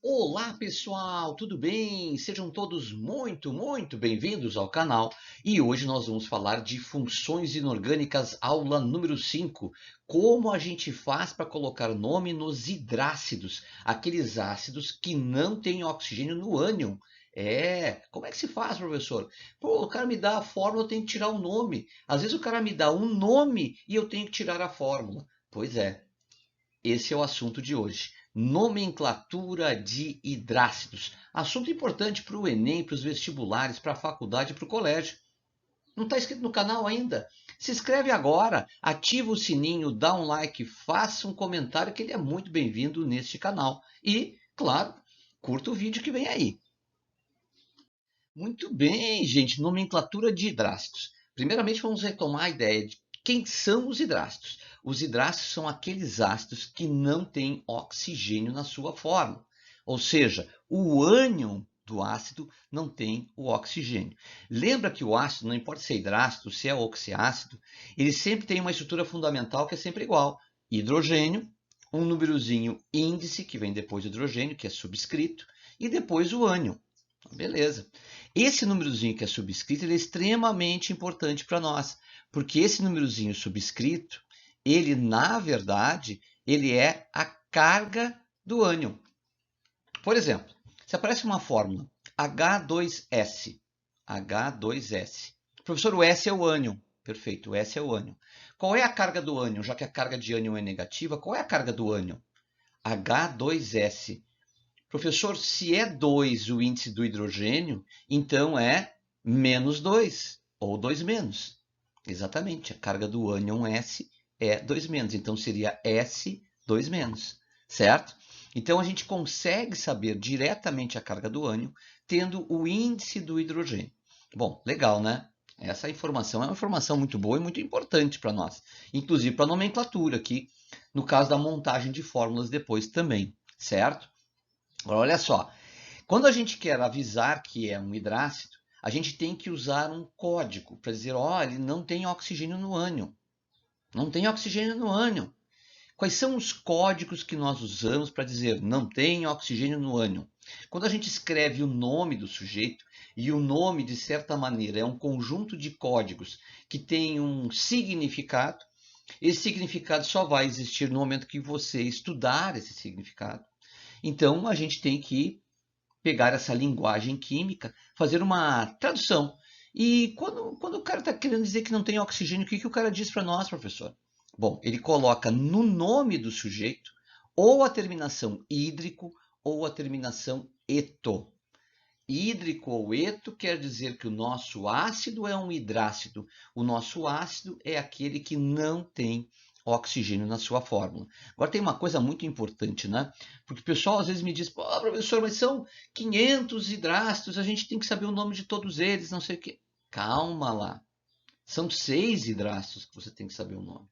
Olá pessoal, tudo bem? Sejam todos muito bem-vindos ao canal. E hoje nós vamos falar de funções inorgânicas, aula número 5. Como a gente faz para colocar nome nos hidrácidos, aqueles ácidos que não têm oxigênio no ânion. Como é que se faz, professor? Pô, o cara me dá a fórmula, eu tenho que tirar o nome. Às vezes o cara me dá um nome e eu tenho que tirar a fórmula. Pois é. Esse é o assunto de hoje. Nomenclatura de hidrácidos. Assunto importante para o Enem, para os vestibulares, para a faculdade e para o colégio. Não está inscrito no canal ainda? Se inscreve agora, ativa o sininho, dá um like, faça um comentário que ele é muito bem-vindo neste canal. E, claro, curta o vídeo que vem aí. Muito bem, gente. Nomenclatura de hidrácidos. Primeiramente, vamos retomar a ideia de quem são os hidrácidos. Os hidrácidos são aqueles ácidos que não têm oxigênio na sua forma. Ou seja, o ânion do ácido não tem o oxigênio. Lembra que o ácido, não importa se é hidrácido, se é oxiácido, ele sempre tem uma estrutura fundamental que é sempre igual. Hidrogênio, um númerozinho índice, que vem depois do hidrogênio, que é subscrito, e depois o ânion. Beleza. Esse númerozinho que é subscrito ele é extremamente importante para nós, porque esse númerozinho subscrito, ele na verdade, ele é a carga do ânion. Por exemplo, se aparece uma fórmula H2S, H2S. Professor, o S é o ânion. Perfeito, o S é o ânion. Qual é a carga do ânion? Já que a carga de ânion é negativa, qual é a carga do ânion? H2S. Professor, se é 2 o índice do hidrogênio, então é menos 2, ou 2 menos. Exatamente, a carga do ânion S é 2 menos, então seria S 2 menos, certo? Então a gente consegue saber diretamente a carga do ânion tendo o índice do hidrogênio. Bom, legal, né? Essa informação é uma informação muito boa e muito importante para nós, inclusive para a nomenclatura aqui, no caso da montagem de fórmulas depois também, certo? Agora, olha só, quando a gente quer avisar que é um hidrácido, a gente tem que usar um código para dizer, ó, ele não tem oxigênio no ânion. Não tem oxigênio no ânion. Quais são os códigos que nós usamos para dizer não tem oxigênio no ânion? Quando a gente escreve o nome do sujeito, e o nome, de certa maneira, é um conjunto de códigos que tem um significado, esse significado só vai existir no momento que você estudar esse significado. Então, a gente tem que pegar essa linguagem química, fazer uma tradução. E quando o cara está querendo dizer que não tem oxigênio, o que o cara diz para nós, professor? Bom, ele coloca no nome do sujeito ou a terminação hídrico ou a terminação eto. Hídrico ou eto quer dizer que o nosso ácido é um hidrácido. O nosso ácido é aquele que não tem oxigênio na sua fórmula. Agora tem uma coisa muito importante, né? Porque o pessoal às vezes me diz, pô, professor, mas são 500 hidrácidos, a gente tem que saber o nome de todos eles, não sei o quê. Calma lá. São 6 hidrácidos que você tem que saber o nome.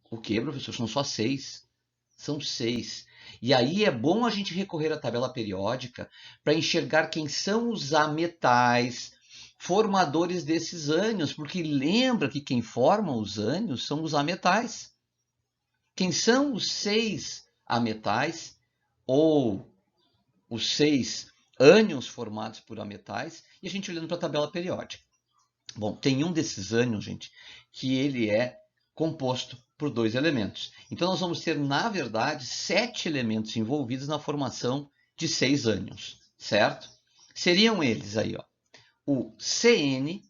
O quê, professor? São só 6. São 6. E aí é bom a gente recorrer à tabela periódica para enxergar quem são os ametais formadores desses ânions, porque lembra que quem forma os ânions são os ametais. Quem são os 6 ametais ou os 6 ânions formados por ametais? E a gente olhando para a tabela periódica. Bom, tem um desses ânions, gente, que ele é composto por 2 elementos. Então, nós vamos ter, na verdade, 7 elementos envolvidos na formação de 6 ânions, certo? Seriam eles aí, ó, o CN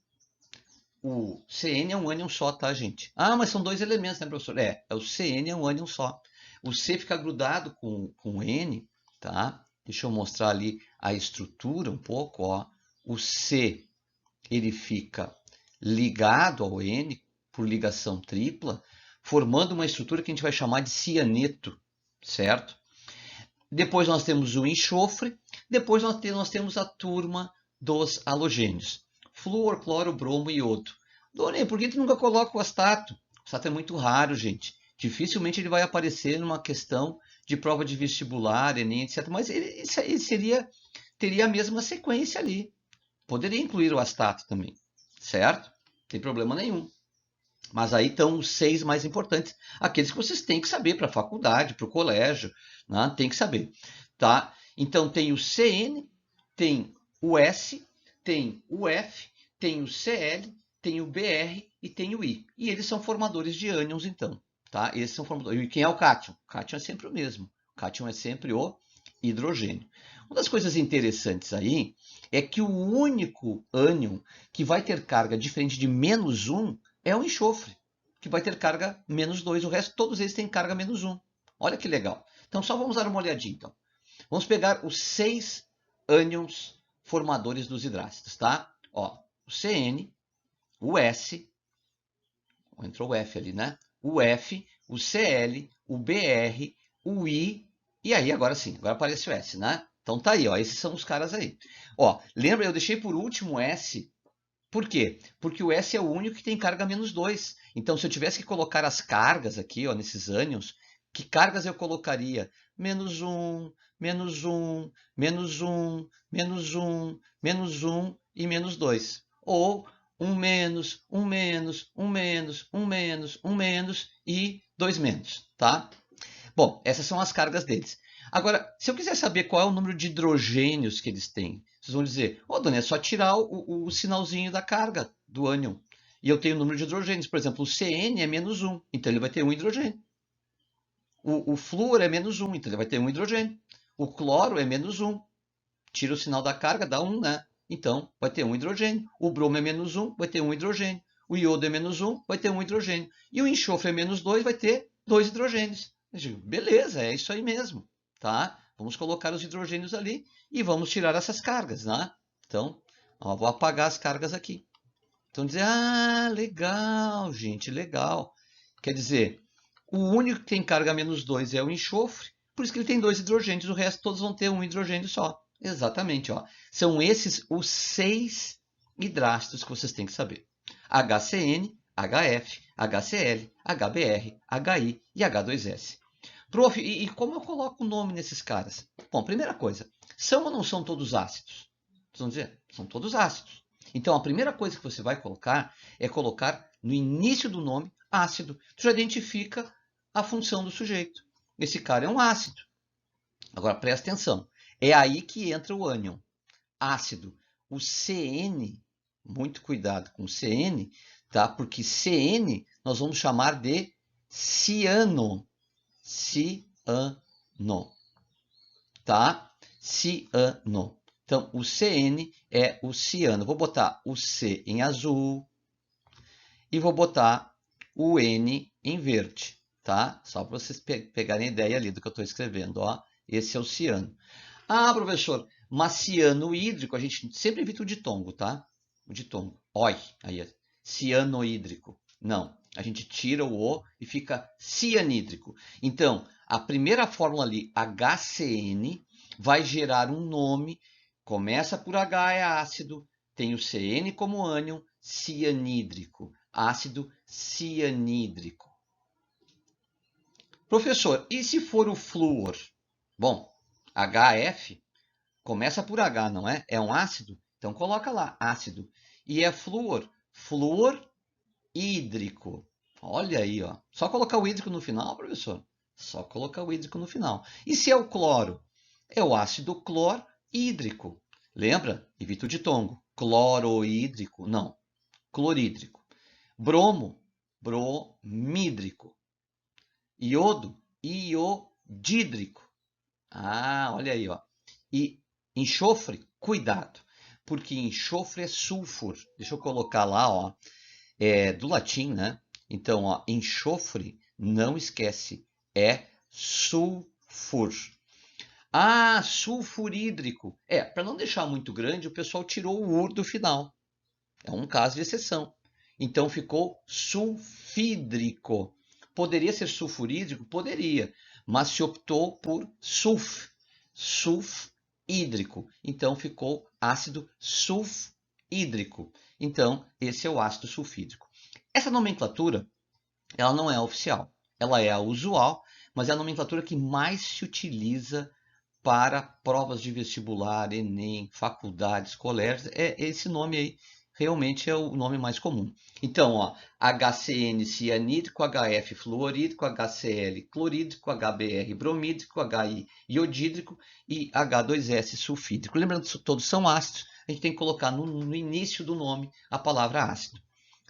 é um ânion só, tá, gente? Ah, mas são 2 elementos, né, professor? O CN é um ânion só. O C fica grudado com o N, tá? Deixa eu mostrar ali a estrutura um pouco, ó. O C ele fica ligado ao N por ligação tripla, formando uma estrutura que a gente vai chamar de cianeto, certo? Depois nós temos o enxofre, depois nós temos a turma dos halogênios. Flúor, cloro, bromo e iodo. Doni, por que tu nunca coloca o astato? O astato é muito raro, gente. Dificilmente ele vai aparecer numa questão de prova de vestibular, Enem, etc. Mas isso aí teria a mesma sequência ali. Poderia incluir o astato também, certo? Não tem problema nenhum. Mas aí estão os 6 mais importantes, aqueles que vocês têm que saber para a faculdade, para o colégio, né? Tem que saber. tá? Então tem o CN, tem o S, tem o F, tem o Cl, tem o Br e tem o I. E eles são formadores de ânions, então, tá? Esses são formadores. E quem é o cátion? O cátion é sempre o mesmo. O cátion é sempre o hidrogênio. Uma das coisas interessantes aí é que o único ânion que vai ter carga diferente de -1 é o enxofre, que vai ter carga -2. O resto, todos eles têm carga -1. Olha que legal. Então, só vamos dar uma olhadinha, então. Vamos pegar os 6 ânions formadores dos hidrácidos, tá? Ó, o CN, o S, entrou o F ali, né? O F, o Cl, o Br, o I, e aí agora sim, agora aparece o S, né? Então tá aí, ó, esses são os caras aí. Ó, lembra, eu deixei por último o S, por quê? Porque o S é o único que tem carga -2. Então, se eu tivesse que colocar as cargas aqui, ó, nesses ânions, que cargas eu colocaria? -1, -1, -1, -1, -1 e -2. Ou um menos, um menos, um menos, um menos, um menos e 2 menos, tá? Bom, essas são as cargas deles. Agora, se eu quiser saber qual é o número de hidrogênios que eles têm, vocês vão dizer, ô, Dona, é só tirar o sinalzinho da carga do ânion. E eu tenho o número de hidrogênios. Por exemplo, o CN é -1, então ele vai ter um hidrogênio. O flúor é -1, então ele vai ter um hidrogênio. O cloro é -1. Tira o sinal da carga, dá 1, né? Então, vai ter um hidrogênio. O bromo é -1, vai ter um hidrogênio. O iodo é -1, vai ter um hidrogênio. E o enxofre é -2, vai ter 2 hidrogênios. Eu digo, beleza, é isso aí mesmo, tá? Vamos colocar os hidrogênios ali e vamos tirar essas cargas, né? Então, ó, vou apagar as cargas aqui. Então, dizer, ah, legal, gente, legal. Quer dizer, o único que tem carga -2 é o enxofre, por isso que ele tem 2 hidrogênios, o resto todos vão ter um hidrogênio só. Exatamente, ó. São esses os 6 hidrácidos que vocês têm que saber. HCN, HF, HCl, HBr, HI e H2S. Prof, e como eu coloco o nome nesses caras? Bom, primeira coisa, são ou não são todos ácidos? Vocês vão dizer, são todos ácidos. Então, a primeira coisa que você vai colocar é colocar no início do nome ácido. Tu já identifica a função do sujeito. Esse cara é um ácido. Agora, presta atenção. É aí que entra o ânion. Ácido. O CN, muito cuidado com o CN, tá? Porque CN nós vamos chamar de ciano. Ciano. Tá? Ciano. Então, o CN é o ciano. Vou botar o C em azul e vou botar o N em verde, tá? Só para vocês pegarem a ideia ali do que eu estou escrevendo, ó. Esse é o ciano. Ah, professor, mas ciano hídrico, a gente sempre evita o ditongo, tá? O ditongo. Oi, aí é cianohídrico. Não, a gente tira o O e fica cianídrico. Então, a primeira fórmula ali, HCN, vai gerar um nome, começa por H, é ácido, tem o CN como ânion, cianídrico, ácido cianídrico. Professor, e se for o flúor? Bom, HF começa por H, não é? É um ácido? Então coloca lá, ácido. E é flúor, flúor hídrico. Olha aí, ó. Só colocar o hídrico no final, professor? Só colocar o hídrico no final. E se é o cloro? É o ácido clorídrico. Lembra? Evita o ditongo. Clorohídrico, não. Clorídrico. Bromo, bromídrico. Iodo, iodídrico. Ah, olha aí, ó. E enxofre, cuidado, porque enxofre é sulfur. Deixa eu colocar lá, ó, do latim, né? Então, ó, enxofre, não esquece, é sulfur. Ah, sulfurídrico. Para não deixar muito grande, o pessoal tirou o ur do final. É um caso de exceção. Então ficou sulfídrico. Poderia ser sulfurídrico? Poderia, mas se optou por sulfhídrico. Então ficou ácido sulfhídrico. Então, esse é o ácido sulfídrico. Essa nomenclatura, ela não é oficial. Ela é a usual, mas é a nomenclatura que mais se utiliza para provas de vestibular, Enem, faculdades, colégios. É esse nome aí, realmente é o nome mais comum. Então, ó, HCN cianídrico, HF fluorídrico, HCl clorídrico, HBr bromídrico, HI iodídrico e H2S sulfídrico. Lembrando que todos são ácidos, a gente tem que colocar no início do nome a palavra ácido,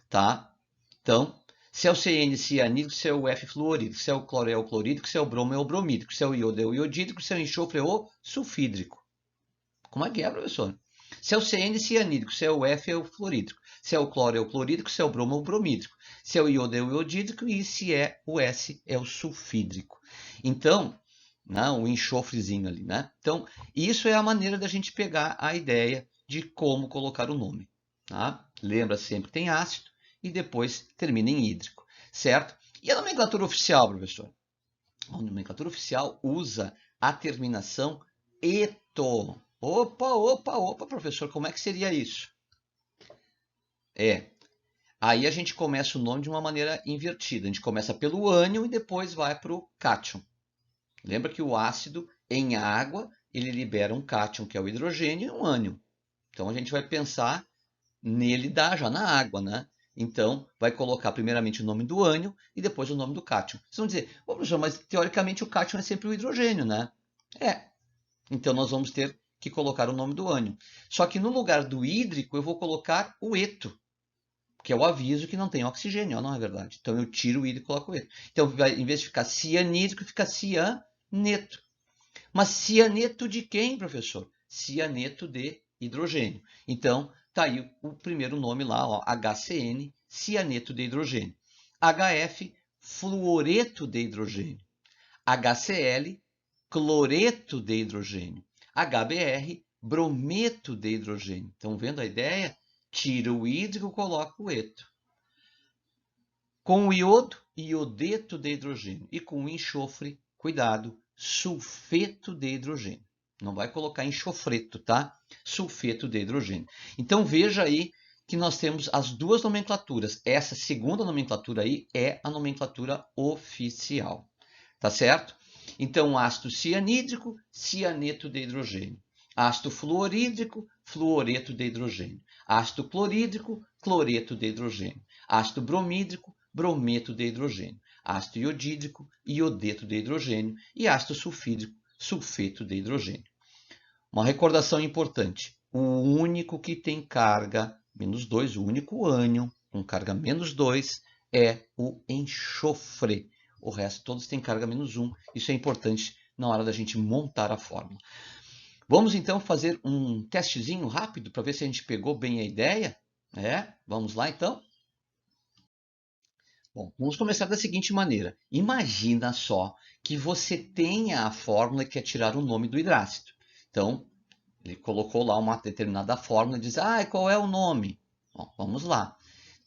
tá? Então, se é o CN cianídrico, se é o F fluorídrico, se é o cloro é o clorídrico, se é o bromo é o bromídrico, se é o iodo é o iodídrico, se é o enxofre é o sulfídrico. Como é que é, professor? Se é o CN cianídrico, se é o F é o fluorídrico, se é o cloro é o clorídrico, se é o bromo é o bromídrico, se é o iodo é o iodídrico e se é o S é o sulfídrico. Então, não, o enxofrezinho ali, né? Então, isso é a maneira da gente pegar a ideia de como colocar o nome, tá? Lembra sempre que tem ácido e depois termina em hídrico, certo? E a nomenclatura oficial, professor? A nomenclatura oficial usa a terminação eto. Opa, professor, como é que seria isso? Aí a gente começa o nome de uma maneira invertida. A gente começa pelo ânion e depois vai para o cátion. Lembra que o ácido em água, ele libera um cátion, que é o hidrogênio, e um ânion. Então a gente vai pensar nele já na água, né? Então, vai colocar primeiramente o nome do ânion e depois o nome do cátion. Vocês vão dizer, professor, mas teoricamente o cátion é sempre o hidrogênio, né? Então nós vamos ter que colocar o nome do ânion. Só que no lugar do hídrico eu vou colocar o eto, que é o aviso que não tem oxigênio, não é verdade? Então eu tiro o hídrico e coloco o eto. Então em vez de ficar cianídrico, fica cianeto. Mas cianeto de quem, professor? Cianeto de hidrogênio. Então tá aí o primeiro nome lá, ó, HCN, cianeto de hidrogênio. HF, fluoreto de hidrogênio. HCl, cloreto de hidrogênio. HBr, brometo de hidrogênio. Estão vendo a ideia? Tira o hídrico, coloca o eto. Com o iodo, iodeto de hidrogênio. E com o enxofre, cuidado, sulfeto de hidrogênio. Não vai colocar enxofreto, tá? Sulfeto de hidrogênio. Então veja aí que nós temos as duas nomenclaturas. Essa segunda nomenclatura aí é a nomenclatura oficial. Tá certo? Então, ácido cianídrico, cianeto de hidrogênio. Ácido fluorídrico, fluoreto de hidrogênio. Ácido clorídrico, cloreto de hidrogênio. Ácido bromídrico, brometo de hidrogênio. Ácido iodídrico, iodeto de hidrogênio. E ácido sulfídrico, sulfeto de hidrogênio. Uma recordação importante. O único que tem carga -2, o único ânion com carga -2 é o enxofre. O resto todos têm carga -1. Isso é importante na hora da gente montar a fórmula. Vamos então fazer um testezinho rápido para ver se a gente pegou bem a ideia? Vamos lá então? Bom, vamos começar da seguinte maneira. Imagina só que você tenha a fórmula e quer tirar o nome do hidrácido. Então, ele colocou lá uma determinada fórmula e diz, qual é o nome? Bom, vamos lá.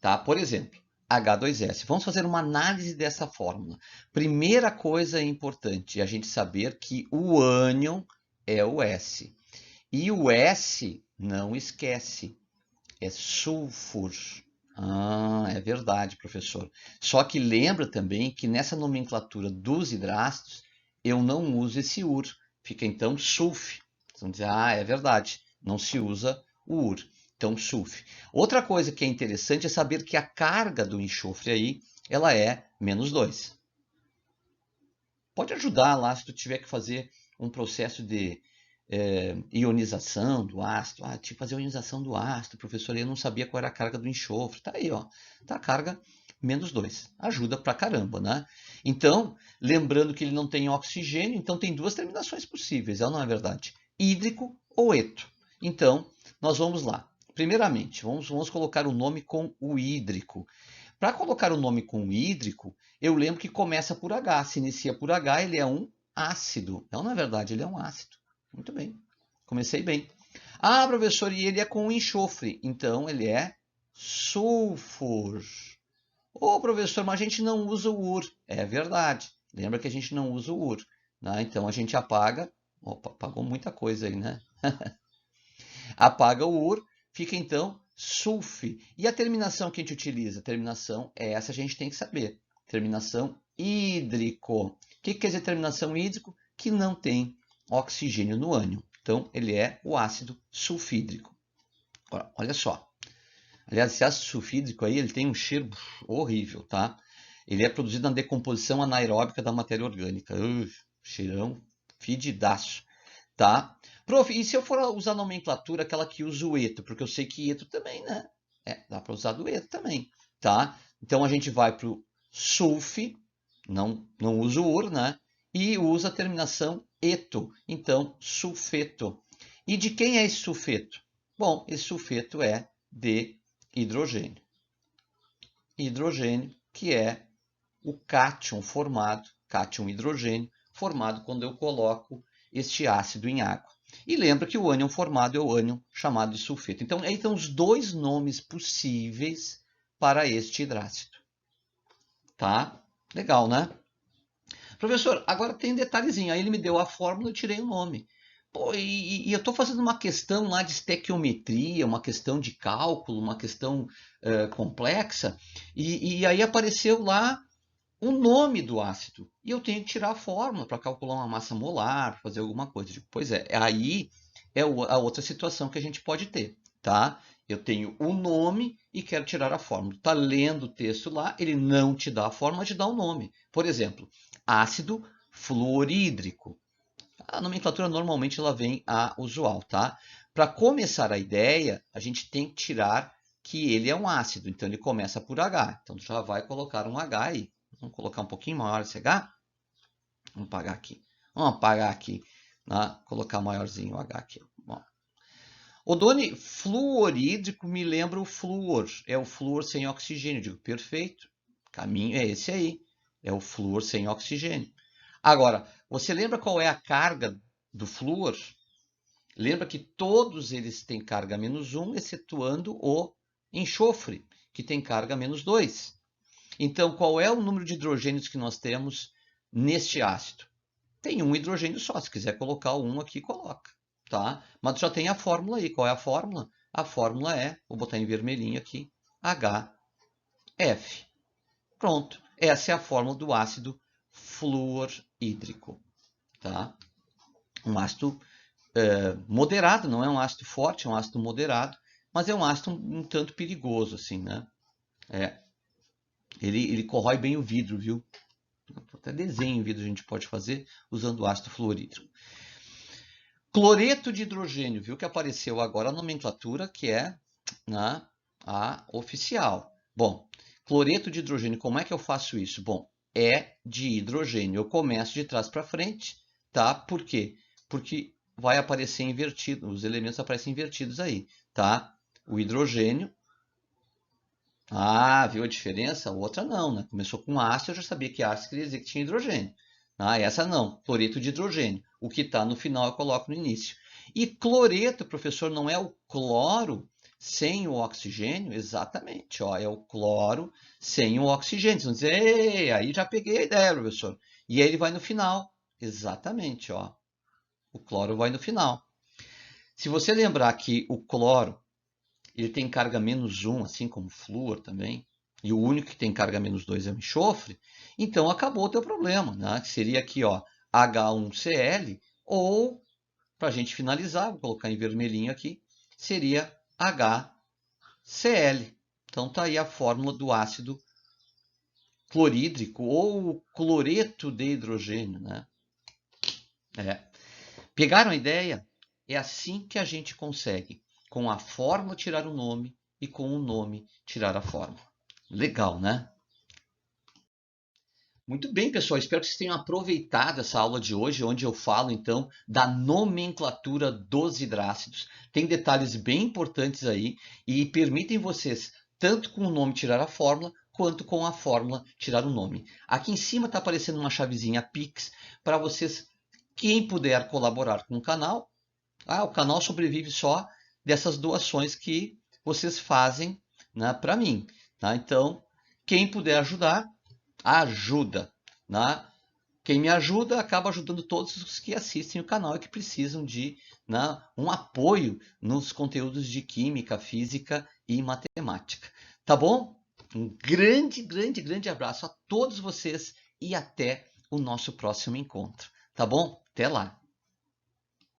Tá? Por exemplo, H2S. Vamos fazer uma análise dessa fórmula. Primeira coisa importante é a gente saber que o ânion é o S. E o S, não esquece, é sulfur. É verdade, professor. Só que lembra também que nessa nomenclatura dos hidrácidos, eu não uso esse ur. Fica então sulf. Vocês vão dizer, é verdade, não se usa o ur. Então, sulf. Outra coisa que é interessante é saber que a carga do enxofre aí, ela é -2. Pode ajudar lá se tu tiver que fazer um processo de ionização do ácido. Tinha que fazer a ionização do ácido, professor, eu não sabia qual era a carga do enxofre. Tá aí, ó. Tá a carga -2. Ajuda pra caramba, né? Então, lembrando que ele não tem oxigênio, então tem duas terminações possíveis, não é verdade? Hídrico ou eto. Então, nós vamos lá. Primeiramente, vamos colocar o nome com o hídrico. Para colocar o nome com o hídrico, eu lembro que começa por H. Se inicia por H, ele é um ácido. Não é verdade, ele é um ácido. Muito bem. Comecei bem. Professor, e ele é com enxofre. Então, ele é sulfur. Professor, mas a gente não usa o ur. É verdade. Lembra que a gente não usa o ur. Né? Então, a gente apaga. Opa, apagou muita coisa aí, né? Apaga o ur, fica então sulf. E a terminação que a gente utiliza? A terminação é essa, a gente tem que saber. Terminação hídrico. O que quer dizer terminação hídrico? Que não tem oxigênio no ânion. Então, ele é o ácido sulfídrico. Agora, olha só. Aliás, esse ácido sulfídrico aí, ele tem um cheiro horrível, tá? Ele é produzido na decomposição anaeróbica da matéria orgânica. Cheirão fedidaço, tá? Prof, e se eu for usar a nomenclatura, aquela que usa o eto? Porque eu sei que eto também, né? Dá para usar do eto também, tá? Então a gente vai para o sulf, não usa o ur, né? E usa a terminação eto. Então, sulfeto. E de quem é esse sulfeto? Bom, esse sulfeto é de hidrogênio. Hidrogênio, que é o cátion formado, cátion hidrogênio, formado quando eu coloco este ácido em água. E lembra que o ânion formado é o ânion chamado de sulfeto. Então, aí estão os dois nomes possíveis para este hidrácido. Tá? Legal, né? Professor, agora tem um detalhezinho. Aí ele me deu a fórmula, eu tirei o nome. Pô, e eu estou fazendo uma questão lá de estequiometria, uma questão de cálculo, uma questão complexa, e aí apareceu lá o nome do ácido. E eu tenho que tirar a fórmula para calcular uma massa molar, para fazer alguma coisa. Digo, pois é, aí é a outra situação que a gente pode ter, tá? Eu tenho o nome e quero tirar a fórmula. Está lendo o texto lá, ele não te dá a fórmula, te dá o nome. Por exemplo, ácido fluorídrico. A nomenclatura normalmente ela vem a usual, tá? Para começar a ideia, a gente tem que tirar que ele é um ácido, então ele começa por H. Então já vai colocar um H aí. Vamos colocar um pouquinho maior esse H. Vamos apagar aqui. Vamos apagar aqui, né? Colocar maiorzinho o H aqui. Bom. O Doni, fluorídrico me lembra o flúor. É o flúor sem oxigênio. Digo, perfeito. Caminho é esse aí. É o flúor sem oxigênio. Agora, você lembra qual é a carga do flúor? Lembra que todos eles têm carga -1, excetuando o enxofre, que tem carga -2. Então, qual é o número de hidrogênios que nós temos neste ácido? Tem um hidrogênio só. Se quiser colocar o 1 aqui, coloca. Tá? Mas já tem a fórmula aí. Qual é a fórmula? A fórmula é, vou botar em vermelhinho aqui, HF. Pronto. Essa é a fórmula do ácido fluorídrico. Tá? Um ácido moderado, não é um ácido forte, é um ácido moderado, mas é um ácido um tanto perigoso, assim, né? Ele corrói bem o vidro, viu? Até desenho em vidro a gente pode fazer usando o ácido fluorídrico. Cloreto de hidrogênio, viu que apareceu agora a nomenclatura que é a oficial. Bom, cloreto de hidrogênio, como é que eu faço isso? Bom, é de hidrogênio. Eu começo de trás para frente, tá? Por quê? Porque vai aparecer invertido, os elementos aparecem invertidos aí, tá? O hidrogênio. Ah, viu a diferença? A outra não, né? Começou com ácido, eu já sabia que ácido queria dizer que tinha hidrogênio. Ah, essa não, cloreto de hidrogênio. O que está no final eu coloco no início. E cloreto, professor, não é o cloro sem o oxigênio? Exatamente, ó, é o cloro sem o oxigênio. Vocês vão dizer, ei, aí já peguei a ideia, professor. E aí ele vai no final. Exatamente, ó. O cloro vai no final. Se você lembrar que o cloro ele tem carga -1, assim como o flúor também, e o único que tem carga -2 é o enxofre, então acabou o teu problema, né? Que seria aqui, ó, H1Cl, ou, para a gente finalizar, vou colocar em vermelhinho aqui, seria HCl. Então tá aí a fórmula do ácido clorídrico ou cloreto de hidrogênio, né? Pegaram a ideia? É assim que a gente consegue, com a fórmula tirar o nome e com o nome tirar a fórmula. Legal, né? Muito bem, pessoal. Espero que vocês tenham aproveitado essa aula de hoje, onde eu falo, então, da nomenclatura dos hidrácidos. Tem detalhes bem importantes aí e permitem vocês, tanto com o nome tirar a fórmula, quanto com a fórmula tirar o nome. Aqui em cima está aparecendo uma chavezinha Pix para vocês, quem puder colaborar com o canal. O canal sobrevive só dessas doações que vocês fazem, né, para mim. Tá? Então, quem puder ajudar, ajuda. Né? Quem me ajuda acaba ajudando todos os que assistem o canal e que precisam de, né, um apoio nos conteúdos de química, física e matemática. Tá bom? Um grande, grande, grande abraço a todos vocês e até o nosso próximo encontro. Tá bom? Até lá!